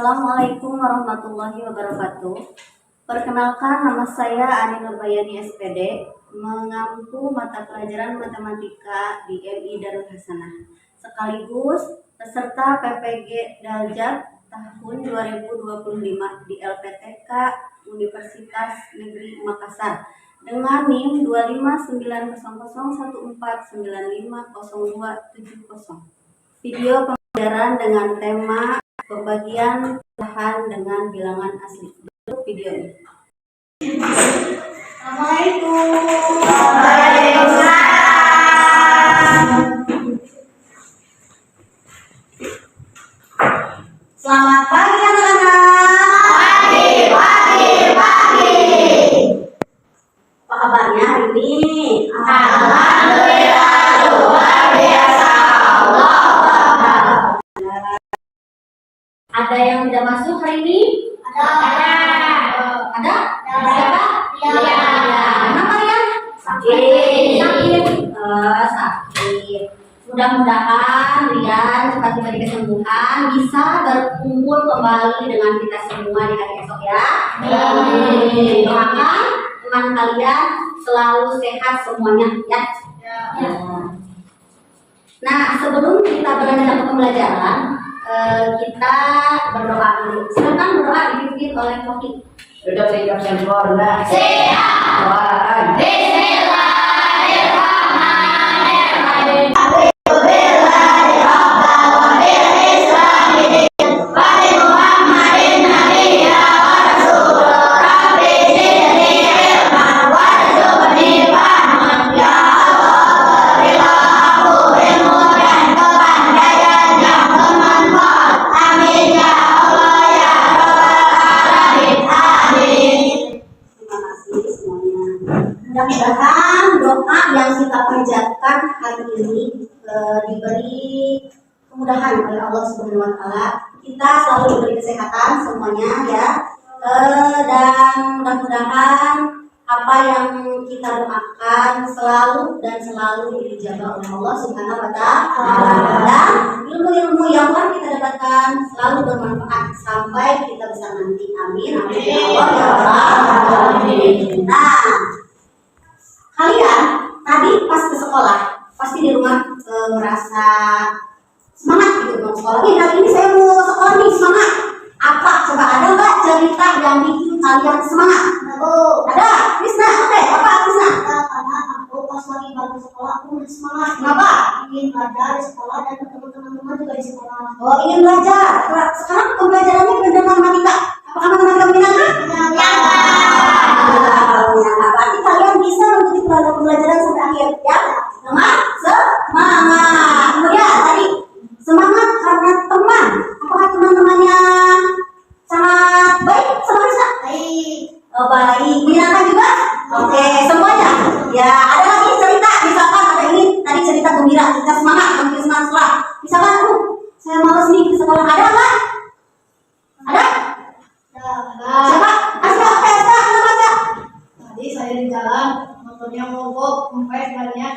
Assalamualaikum warahmatullahi wabarakatuh. Perkenalkan, nama saya Ani Nurbayani SPD, mengampu mata pelajaran matematika di MI Darul Hasanah, sekaligus peserta PPG Daljab tahun 2025 di LPTK Universitas Negeri Makassar dengan NIM 2590014950270. Video pembelajaran dengan tema pembagian bahan dengan bilangan asli. Untuk video ini. Assalamualaikum. Waalaikumsalam. Selamat pagi anak-anak. Pagi. Apa kabarnya hari ini? Alhamdulillah luar biasa. Ada yang tidak masuk hari ini? Ada? Siapa? Iya. Kenapa ya? Sakit. Mudah-mudahan Rian cepat tiba di kesembuhan, bisa berkumpul kembali dengan kita semua di hari esok ya. Doakan teman kalian selalu sehat semuanya ya. Nah, sebelum kita berlanjut ke pembelajaran, kita berdoa dulu. Silakan berdoa dipimpin oleh Koki. Sudah siap sempurna. Siap. Bismillahirrahmanirrahim. Mudah-mudahan doa yang kita panjatkan hari ini diberi kemudahan oleh Allah Subhanahu wa Ta'ala. Kita selalu diberi kesehatan semuanya ya, dan mudah-mudahan apa yang kita doakan selalu dijabah oleh Allah Subhanahu wa Ta'ala, dan ilmu-ilmu yang telah kita dapatkan selalu bermanfaat sampai kita besar nanti. Amin. Amin ya Allah ya Rabbal alamin. Nah, kalian tadi pas ke sekolah pasti di rumah merasa semangat gitu mau sekolah. Hari ini saya mau sekolah nih, semangat. Apa coba, ada nggak cerita yang bikin kalian semangat? Ada. Krisna, oke. Apa Krisna? Karena aku pas lagi balik sekolah aku udah semangat. Kenapa? Ingin belajar di sekolah dan ketemu teman-teman juga di sekolah. Oh, ingin belajar. Sekarang pembelajarannya benar matematika. Apakah matematika minatnya? Berarti kalian bisa mengikuti pembelajaran sampai akhir ya. Semangat. Kemudian tadi semangat karena teman. Apakah teman-temannya sangat baik sama Krisna? Baik. Oh, baik. Minatnya juga? Oke, semuanya. Ya, ada lagi cerita. Misalkan ada ini tadi cerita gembira, cerita semangat, gembira semangat sekolah. Misalkan, saya malas nih ke sekolah. Ada nggak? Ada? Siapa? Aska. Tadi saya di jalan motornya mogok, kempes banyak.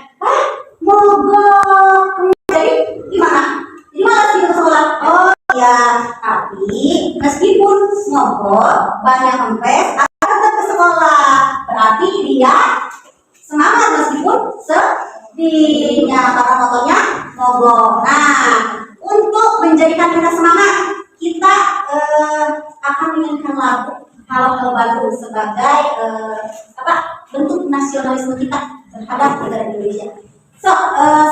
Mogok. Jadi gimana? Jadi malas gitu ke sekolah. Oh ya, tapi meskipun mogok, banyak kempes, tetap ke sekolah. Berarti dia semangat meskipun sedihnya karena motornya mogok. Nah, untuk menjadikan kita semangat, kita akan menyanyikan lagu Halo Bandung sebagai bentuk nasionalisme kita terhadap negara Indonesia. So,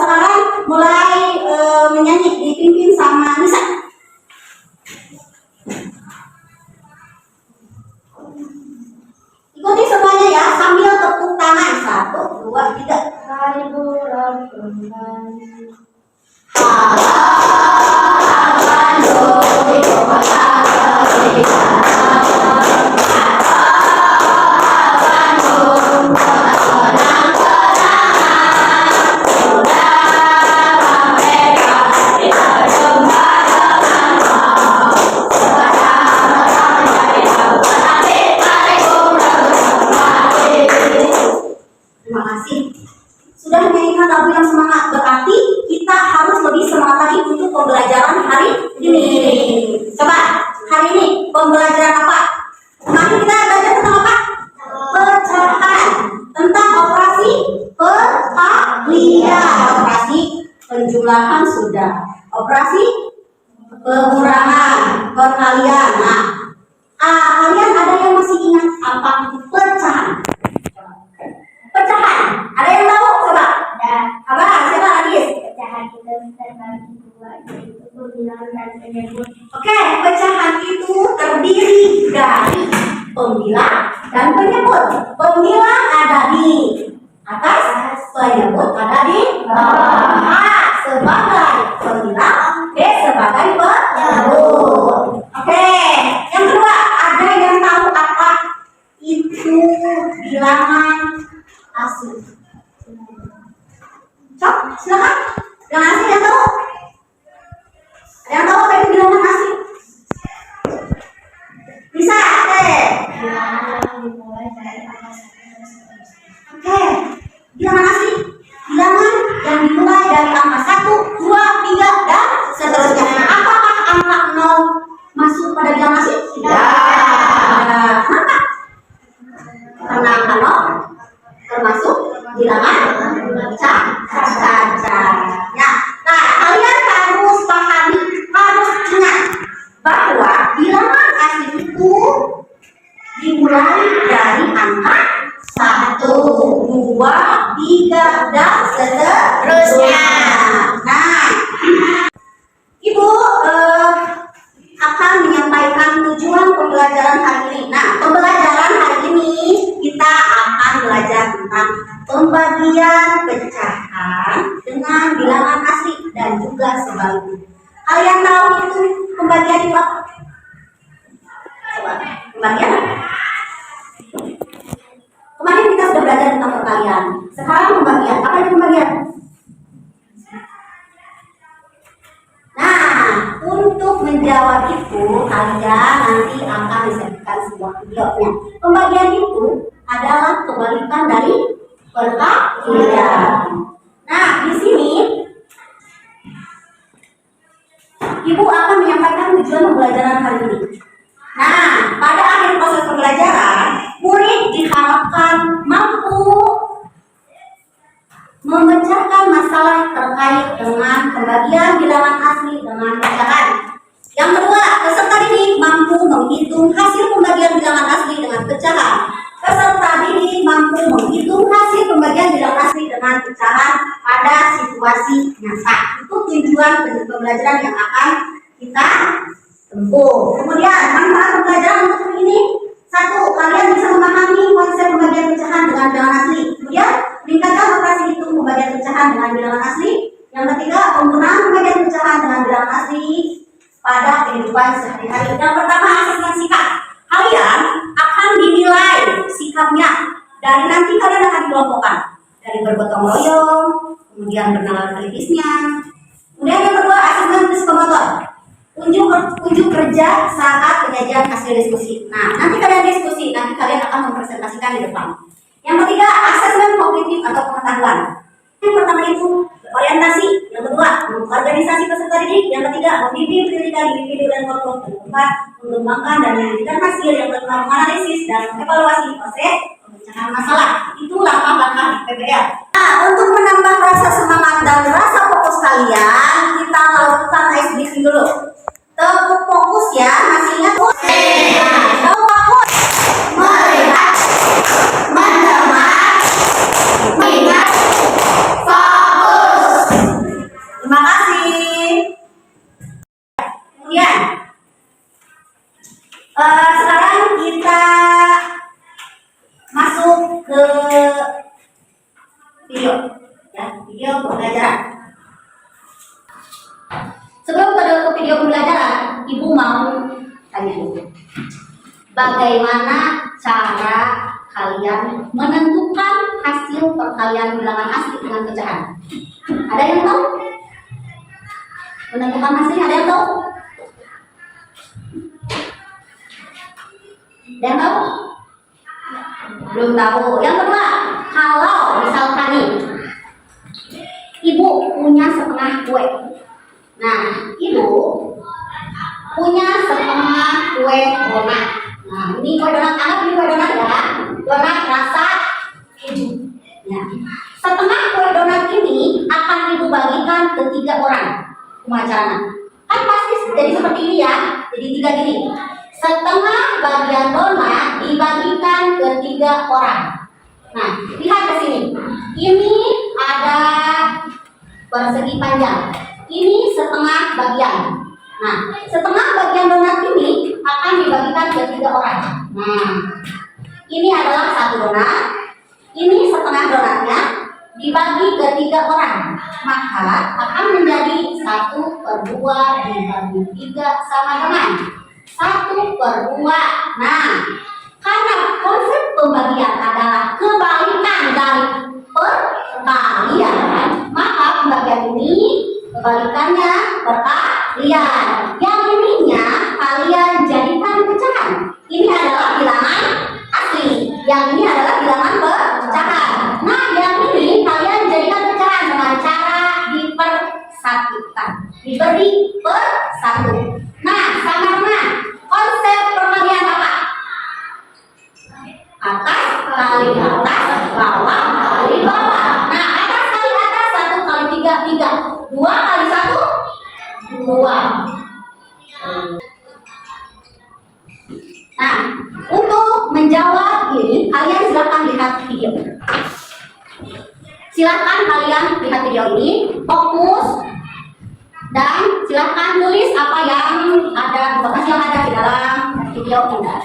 sekarang mulai menyanyi dipimpin sama Nisa. Ikuti semuanya ya, sambil tepuk tangan. 1, 2, 3. Halo Bandung. Terima kasih. Sudah menyanyikan lagu yang semangat, berarti kita harus lebih semangat lagi untuk pembelajaran hari ini. Coba hari ini pembelajaran apa? Kemarin kita belajar tentang apa? Pecahan. Tentang operasi perkalian. Operasi penjumlahan sudah. Operasi pengurangan, perkalian. Nah, kalian ada yang masih ingat apa itu pecahan? Pecahan. Ada yang tahu? Coba. Apa? Siapa lagi? Pecahan kita terbagi dua, yaitu pembilangan dan penyebut. Oke, pecahan itu terdiri dari pembilang dan penyebut. Pembilang ada di atas, penyebut ada di bawah. A sebagai pembilang, B sebagai penyebut. Oke, yang kedua, ada yang tahu apa itu bilangan asli? Cok, silakan. Bilangan asli yang tahu? Ada yang tahu apa itu bilangan asli? Bisa, oke. Bilangan yang dimulai dari angka 1 sampai 11. Oke, bilangan asli. Bilangan yang dimulai dari angka 1, 2, 3, dan seterusnya. Apakah angka 0 masuk pada bilangan asli? Tidak. Kenapa? Karena angka 0 termasuk bilangan cacat. Ya. Nah, kalian harus pahami, harus ingat bahwa bilangan asli itu dimulai dari angka 1, 2, 3, dan seterusnya. Nah, Ibu akan menyampaikan tujuan pembelajaran hari ini. Nah, pembelajaran hari ini kita akan belajar tentang pembagian pecahan dengan bilangan asli dan juga sebaliknya. Kalian tahu itu pembagian itu apa? Coba, pembagian apa? Kemarin kita sudah belajar tentang perkalian. Sekarang pembagian. Apa itu pembagian? Nah, untuk menjawab itu kalian nanti akan disebutkan sebuah videonya. Pembagian itu adalah kebalikan dari perkalian. Nah, di sini Ibu akan menyampaikan tujuan pembelajaran hari ini. Nah, pada akhir proses pembelajaran, murid diharapkan mampu memecahkan masalah terkait dengan pembagian bilangan asli dengan pecahan. Yang kedua, peserta didik mampu menghitung hasil pembagian bilangan asli dengan pecahan. Peserta didik mampu menghitung hasil pembagian bilangan asli dengan pecahan pada situasi nyata. Itu tujuan pembelajaran yang akan kita tempuh. Kemudian, manfaat pembelajaran untuk ini: 1. Kalian bisa memahami konsep pembagian pecahan dengan bilangan asli. Kemudian, meningkatkan operasi hitung pembagian pecahan dengan bilangan asli. Yang ketiga, penggunaan pembagian pecahan dengan bilangan asli pada kehidupan sehari-hari. Yang pertama, asesmen sikap. Kalian akan dinilai sikapnya dari nanti kalian akan dikelompokkan dari bergotong royong, kemudian bernalar kritisnya. Kemudian yang kedua, asesmen psikomotor. Unjuk kerja saat penyajian hasil diskusi. Nah, nanti kalian diskusi, nanti kalian akan mempresentasikan di depan. Yang ketiga, asesmen kognitif atau pengetahuan. Yang pertama itu orientasi, yang kedua organisasi peserta didik, yang ketiga membimbing pendidikan individu dan kelompok, yang keempat mengembangkan dan menyajikan hasil, yang kelima menganalisis dan mengevaluasi proses pemecahan masalah. Itu langkah-langkah di PBL. Nah, untuk menambah rasa semangat dan rasa fokus kalian, kita lakukan ice breathing dulu. Tepuk fokus ya, masih ingat? Nah, fokus, melihat, mendengar, mengingat, fokus. Terima kasih. Kemudian, sekarang kita masuk ke video, ya, video pembelajaran. Sebelum ke video pembelajaran, Ibu mau tanya dulu. Bagaimana cara kalian menentukan hasil perkalian bilangan asli dengan pecahan? Ada yang tahu? Menentukan hasilnya ada yang tahu? Ada yang tahu? Belum tahu. Yang kedua, kalau misalkan nih, Ibu punya setengah kue. Nah, Ibu punya setengah kue donat. Nah, ini kue donat, anggap ini kue donat ya, donat rasa keju. Ya. Setengah kue donat ini akan ibu bagikan ke 3 orang. Kumacarana. Kan pasti jadi seperti ini ya, jadi 3 gini. Setengah bagian donat dibagikan ke 3 orang. Nah, lihat ke sini. Ini ada persegi panjang. Ini setengah bagian. Nah, setengah bagian donat ini akan dibagikan ke 3 orang. Nah, ini adalah 1 donat. Ini setengah donatnya dibagi ke 3 orang. Maka akan menjadi 1/2 dibagi 3 sama dengan 1/2. Nah, karena konsep pembagian adalah kebalikan dari perkalian, maka pembagian ini kebalikannya perkalian. Yang ininya kalian jadikan pecahan. Ini adalah bilangan asli, yang ini adalah bilangan pecahan. Nah, yang ini kalian jadikan pecahan dengan cara dipersatukan, diberi per 1. Nah, sama dengan konsep perkalian apa? Atas kali atas, bawah kali bawah. Nah, atas kali atas 1 kali 3, 3. 2 kali 1, 2. Nah, untuk menjawab ini kalian silakan lihat video. Silakan kalian lihat video ini, fokus dan silakan tulis apa yang ada, informasi yang ada di dalam video Anda.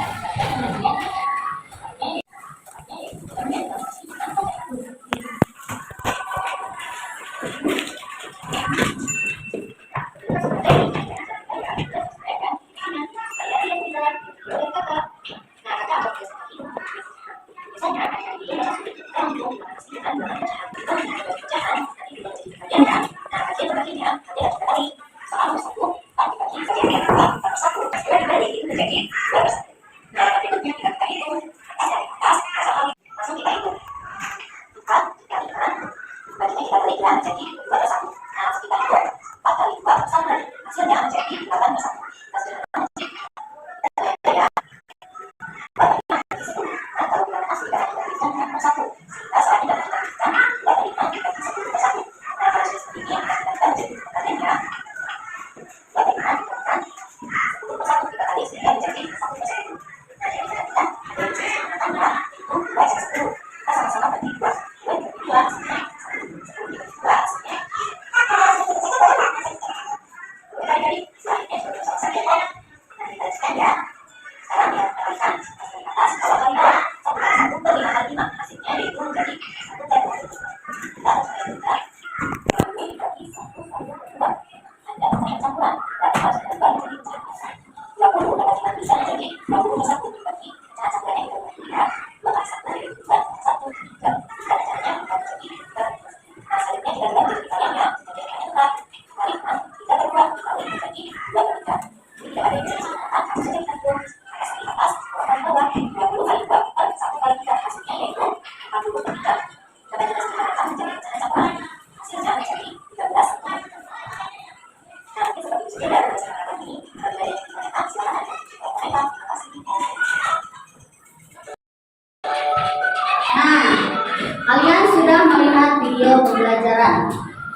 Kalian sudah melihat video pembelajaran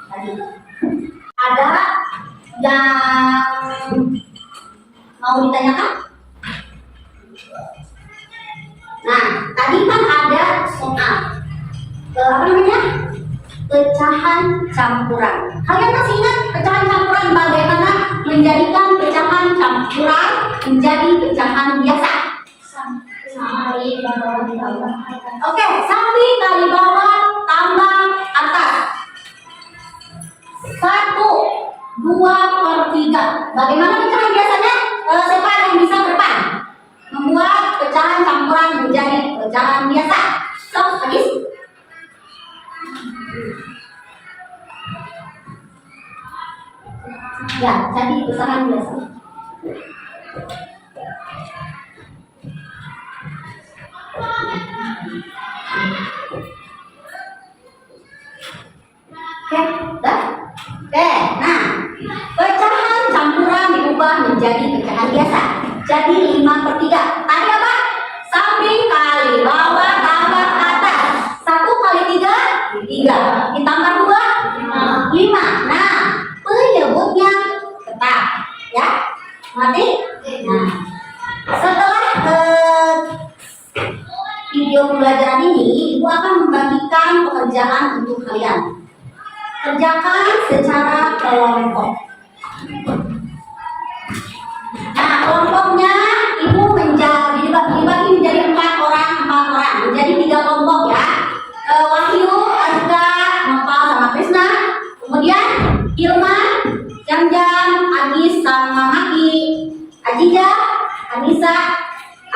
tadi. Ada yang mau ditanyakan? Nah, tadi kan ada soal apa namanya? Pecahan campuran. Kalian masih ingat pecahan campuran bagaimana menjadikan pecahan campuran menjadi pecahan biasa? Oke, sapi kali bawah tambah atas. 1/2/3. Bagaimana pecahan biasanya? Siapa yang bisa berpan? Membuat pecahan campuran menjadi pecahan biasa. So, habis. Ya, jadi pecahan biasa. Oke, dah. Oke, nah, pecahan campuran diubah menjadi pecahan jadi 5/3. Tadi apa? Samping kali bawah tambah atas. 1 kali 3, 3. Ditambah 2, 5. Nah, penyebutnya tetap. Ya, ngerti? Nah, setelah video pembelajaran ini, Ibu akan membagikan pekerjaan untuk kalian. Kerjakan secara kelompok. Nah, kelompoknya Ibu dibagi menjadi 4 orang, menjadi 3 kelompok ya. Wahyu, Aska, Nopal sama Krisna. Kemudian Hilman, Jam-Jam, Agis sama Maki, Ajija, Anissa,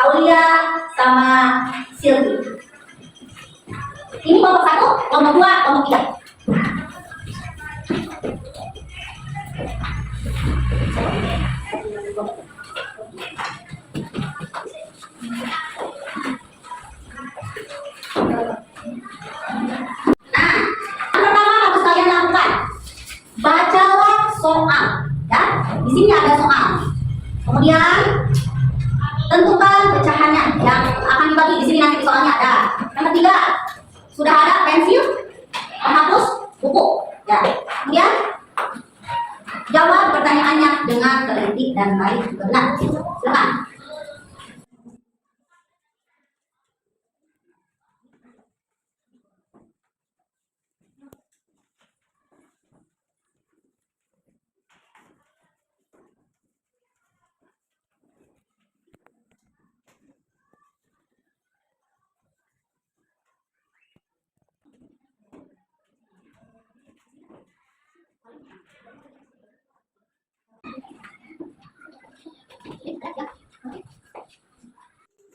Aulia sama Silvi. Ini kelompok 1, kelompok 2, kelompok 3. Bacalah soal, ya. Di sini ada soal. Kemudian tentukan pecahannya yang akan dibagi. Di sini nanti soalnya ada. Yang ketiga, sudah ada pensil, penghapus, buku. Ya. Kemudian jawab pertanyaannya dengan teliti dan baik juga benar. Silakan.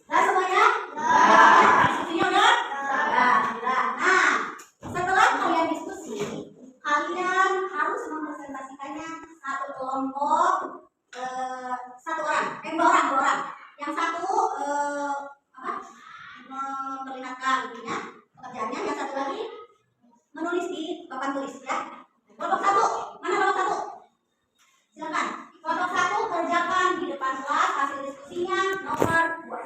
Nah semuanya? Diskusinya udah? Nah, setelah kalian diskusi, kalian harus mempresentasikannya satu kelompok, 1 orang, 2 orang. Yang satu memperlihatkan ininya, pekerjaannya, yang satu lagi menulis di papan tulis ya. Kelompok 1, mana kelompok 1? Silakan. Kelompok 1 kerjakan di depan kelas hasil diskusinya nomor 2.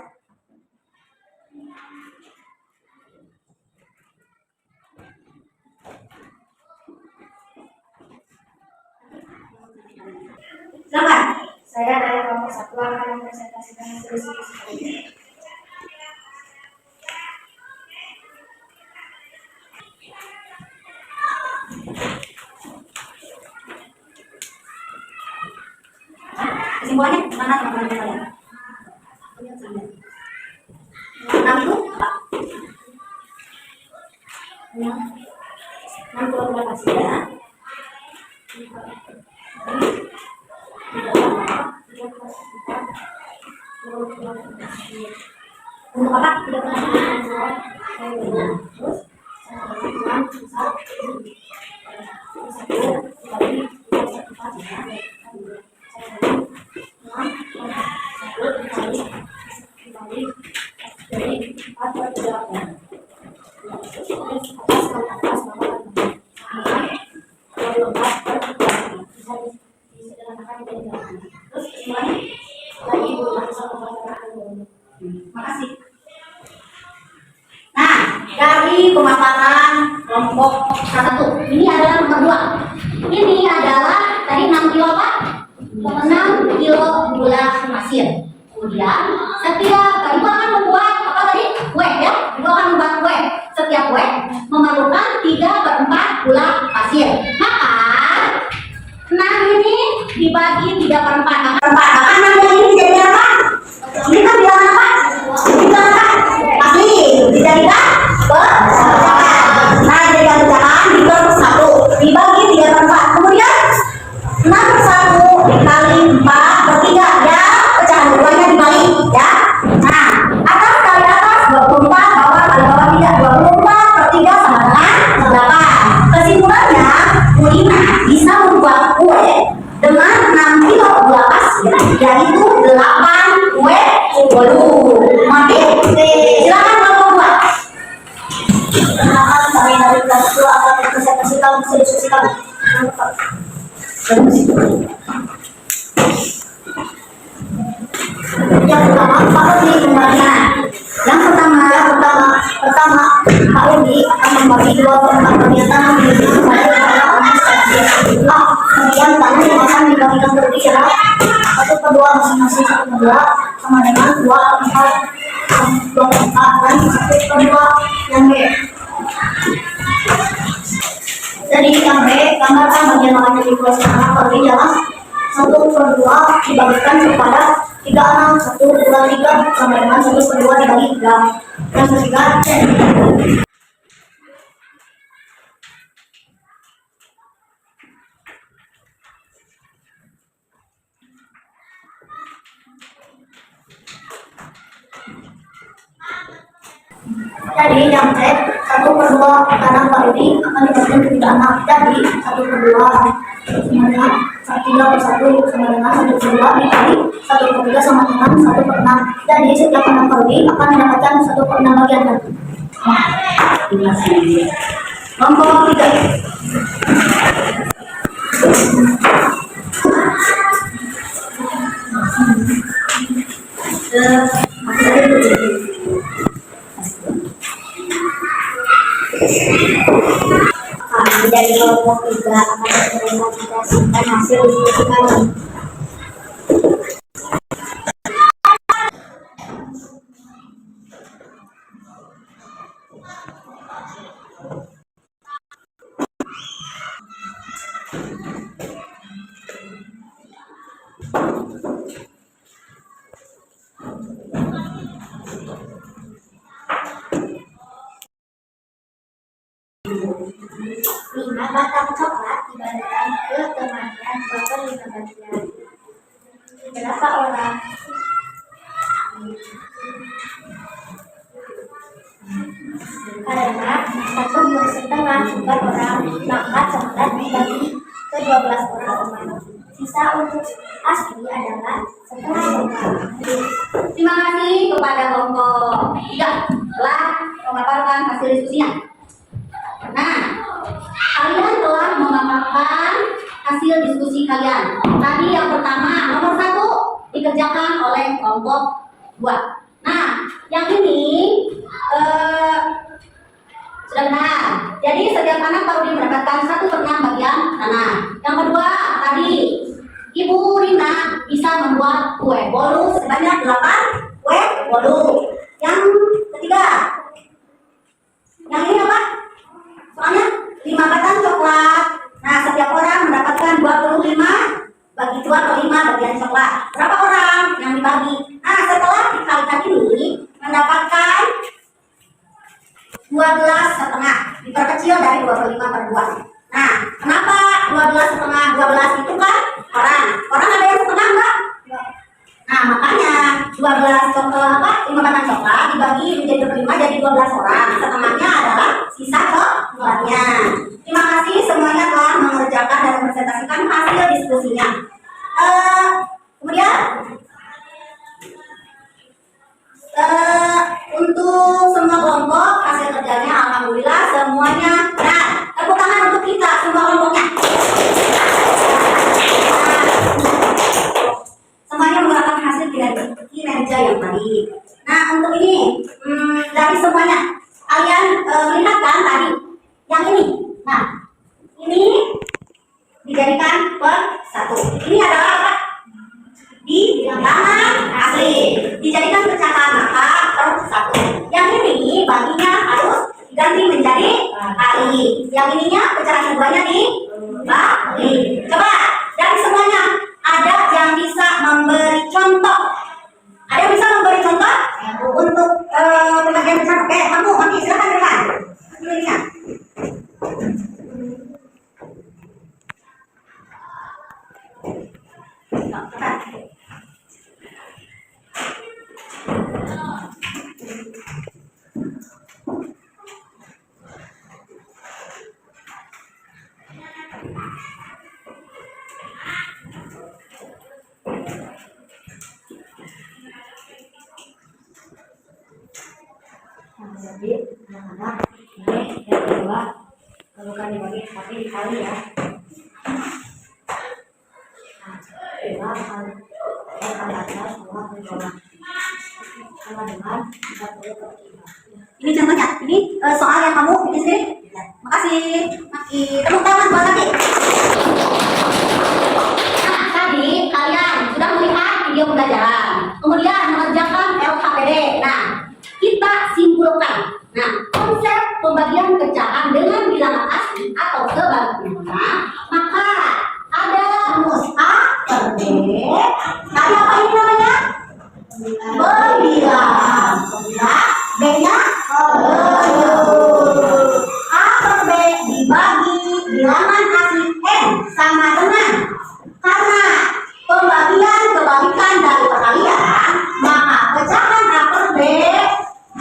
Silakan. Saya dari kelompok 1 akan mempresentasikan hasil diskusi kali ini. Kesimpulannya mana teman-teman kalian? Enam itu apa? 6 berapa sih ya? Untuk apa? Tidak pernah. Terus makasih. Nah, dari pemaparan kelompok 1, ini adalah nomor 2. Ini adalah tadi 6 kilo apa? 6 kilo gula pasir. Kemudian setiap ibu akan membuat apa tadi? Kue ya. Ibu akan membuat kue. Setiap kue memerlukan 3/4 gula pasir. Maka 6 ini dibagi 3/4. Maka 6 yang ini jadi apa? Ini kan bilangan apa? Bilangan apa? Pasti dijadikan pecahan. Nah, dijadikan pecahan di kelompok 1 dibagi 3/4. Kemudian 6/1 dikali 4/3 ya. Pecahan keduanya dibalik ya. Nah, atas kali atas 24, bawah kali bawah 3. 24/3 sama dengan 8. Kesimpulannya, Ulina bisa membuat kue dengan 6 kilo gula pasir, yaitu 8 kue bolu. Mati? Silakan kalau buat. Kenalkan kami dari kelas 2 akan mempresentasikan hasil diskusi kami. Terima kasih. Yang pertama, Pak Udi kembalinya. Yang pertama, Pak Udi akan membagi 2/4 bagian tanah miliknya kepada orang-orang setelah kemudian tanah yang akan dibagikan berbicara 1/2 masing-masing 1/2 sama dengan 2/4 dan 1/2 yang B. Jadi yang B, gambarkan bagian lahan yang dikuasai tanah Pak Udi adalah 1/2 dibagikan kepada 3 anak, 1, 2, 3 sama dengan 1/2 dibagi 3. Yang ketiga, C. Jadi yang C, 1/2 tanah Pak Udi akan dibagikan ke 3 anak. Jadi 1/2 sama dengan 3/1 sama dengan 1/2 dikali 1/3 sama dengan 1/6. Jadi setiap anak Pak Udi akan mendapatkan 1/6 bagian. Kelompok 3. Menjadi kelompok 3 akan merepresentasikan hasil diskusi kami. Lima batang coklat dibagikan ke temannya per 5 bagian. Berapa orang? Karena 1,5 bukan orang, maka coklat dibagi ke 12 orang teman. Sisa untuk asli adalah setengah orang. Terima kasih kepada kelompok 3 telah memaparkan hasil diskusinya. Nah, kalian telah memaparkan hasil diskusi kalian. Tadi yang pertama, nomor 1 dikerjakan oleh kelompok 2. Nah, yang ini sudah benar. Jadi setiap anak baru mendapatkan 1/6 bagian tanah. Yang kedua, tadi Ibu Rina bisa membuat kue bolu sebanyak 8 kue bolu. Yang ketiga, yang ini apa? Soalnya 5 batang coklat. Nah, setiap orang mendapatkan 25 bagi 2/5 bagian coklat. Berapa orang yang dibagi? Nah, setelah dikalikan ini mendapatkan 12,5. Diperkecil dari 25/2. Nah, kenapa 12,5? 12 itu kan orang. Orang ada yang setengah enggak? Nah, makanya 12 coklat 5 batang coklat dibagi menjadi 25 jadi 12 orang. Setengahnya adalah sisa coklatnya. Terima kasih semuanya telah mengerjakan dan mempresentasikan hasil diskusinya. Kemudian untuk semua kelompok hasil kerjanya alhamdulillah semuanya. Nah, tepuk tangan untuk kita semua kelompoknya. Semuanya menggunakan hasil kinerja yang tadi. Nah, untuk ini dari semuanya kalian lihat kan tadi yang ini. Nah, ini dijadikan per 1. Ini adalah apa? Di tanah asli dijadikan pecahan maka per 1. Yang ini baginya harus diganti menjadi kali. Yang ininya pecahan keduanya dibagi. Coba dari semuanya ada yang bisa memberi contoh? Ada yang bisa memberi contoh untuk pembagian pecahan? Oke, kamu nanti silakan depan. Pilihnya. Jadi anak-anak ini yang kedua bukan dibagi tapi dikali ya. Nah, 2 kali atas bahwa berdoa sama dengan 40/3. Ini contohnya. Ini soal yang kamu bikin sendiri. Makasih. Tepuk tangan buat Tati. Nah, tadi kalian sudah melihat video pembelajaran. Kemudian mengerjakan LKPD. Nah, kita simpulkan. Nah, konsep pembagian pecahan dengan bilangan asli atau sebaliknya, maka ada rumus A per B. Tadi apa ini namanya? Berbilang. B-nya A per B dibagi bilangan asli N sama dengan, karena pembagian kebalikan dari perkalian, maka pecahan A per B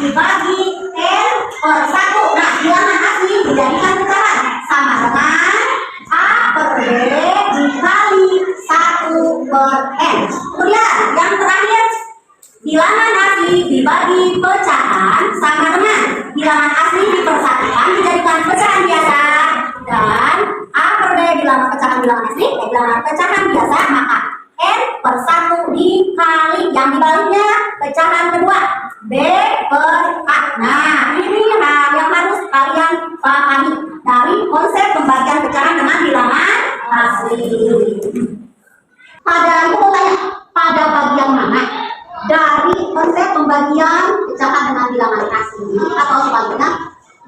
dibagi N per 1. Nah, bilangan asli dijadikan pecahan sama dengan A per B dikali 1 per N. Kemudian yang terakhir, bilangan asli dibagi pecahan sama dengan bilangan asli dipersatukan dijadikan pecahan biasa, dan A per B bilangan pecahan bilangan asli bilangan pecahan biasa, maka N per 1 dikali yang dibaliknya pecahan kedua B per A. Nah, ini hal yang harus kalian pahami dari konsep pembagian pecahan dengan bilangan asli. Pada itu mau tanya, pada bagian mana dari konsep pembagian pecahan dengan bilangan asli atau sebaliknya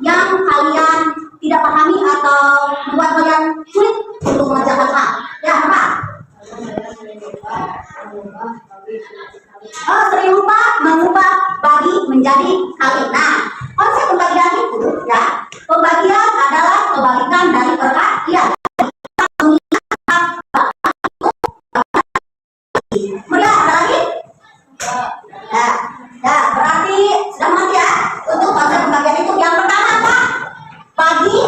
yang kalian tidak pahami atau membuat kalian sulit untuk mengerjakan A? Ya, apa? Oh, sering lupa mengubah bagi menjadi kali. Nah, konsep pembagian itu ya, pembagian adalah kebalikan dari perkalian. Kemudian ada lagi? Ya, berarti sudah mengerti ya untuk konsep pembagian itu. Yang pertama apa? Bagi.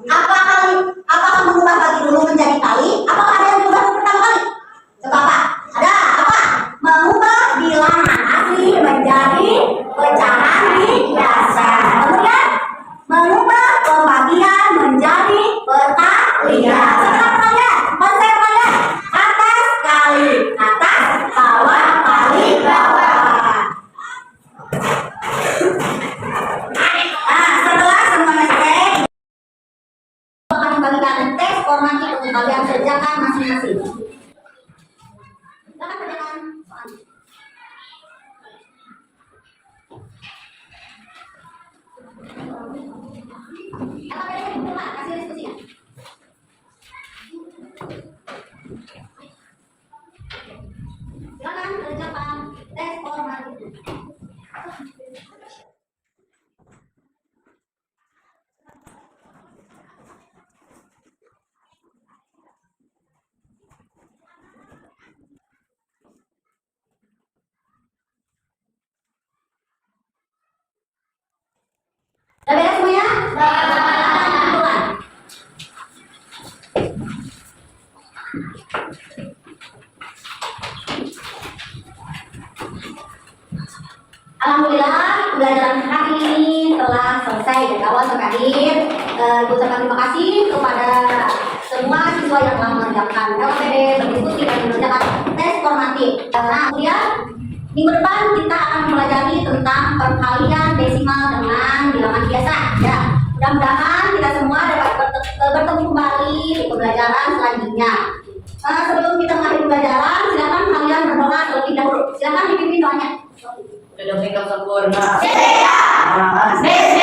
Apakah mengubah bagi dulu menjadi kali? Apakah ada yang mengubah pertama kali? Coba apa? Ada apa? Mengubah bilangan asli menjadi pecahan biasa. Kemudian mengubah pembagian menjadi perkalian. Sekarang kalian konsep kalian atas kali atas, bawah kali bawah. Nah, setelah semuanya selesai, akan membagikan tes formatif untuk kalian kerjakan masing-masing. Silakan kerjakan soalnya. Kasih diskusinya. Silakan kerjakan tes formatif. Udah beres semuanya? Udah. Alhamdulillah, pembelajaran hari ini telah selesai dari awal sampai akhir. Ucapkan terima kasih kepada semua siswa yang telah mengerjakan LPD, berdiskusi dan mengerjakan tes formatif. Nah, kemudian minggu depan kita akan mempelajari tentang perkalian desimal dengan bilangan biasa. Ya, mudah-mudahan kita semua dapat bertemu kembali di pembelajaran selanjutnya. Sebelum kita mengakhiri pembelajaran, silakan kalian berdoa terlebih dahulu. Silakan dipimpin doanya. Sudah sempurna. Jaya.